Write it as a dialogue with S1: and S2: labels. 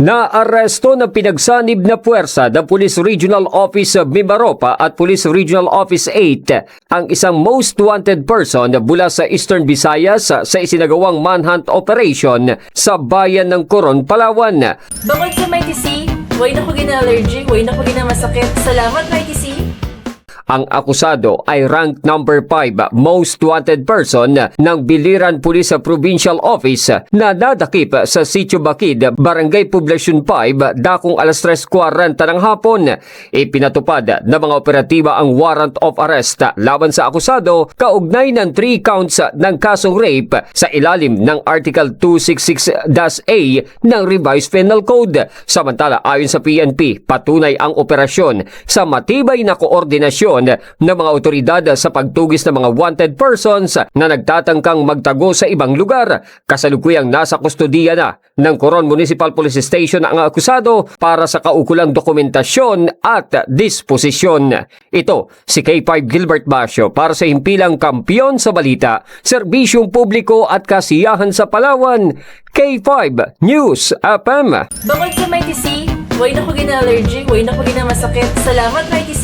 S1: Naaresto ng pinagsanib na puwersa ng Police Regional Office Mimaropa at Police Regional Office 8 ang isang most wanted person mula sa Eastern Visayas sa isinagawang manhunt operation sa bayan ng Coron, Palawan.
S2: Bangod sa Mighty C, way na ko gina-allergy, way na ko gina-masakit. Salamat, Mighty C.
S1: Ang akusado ay rank number 5 most wanted person ng Biliran Police Provincial Office na nadakip sa Sitio Bakid, Barangay Poblacion 5, dakong alas 3:40 ng hapon. Ipinatupad ng mga operatiba ang warrant of arrest laban sa akusado kaugnay ng 3 counts ng kasong rape sa ilalim ng Article 266-A ng Revised Penal Code. Samantala, ayon sa PNP, patunay ang operasyon sa matibay na koordinasyon ng mga otoridad sa pagtugis ng mga wanted persons na nagtatangkang magtago sa ibang lugar. Kasalukuyang nasa kustodiya na ng Coron Municipal Police Station ang akusado para sa kaukulang dokumentasyon at disposisyon. Ito si K5 Gilbert Basio para sa himpilang kampiyon sa balita, serbisyong publiko at kasiyahan sa Palawan, K5 News FM.
S2: Bangod sa Mighty C, way na ko gina-allergy, way na ko gina-masakit. Salamat, Mighty C.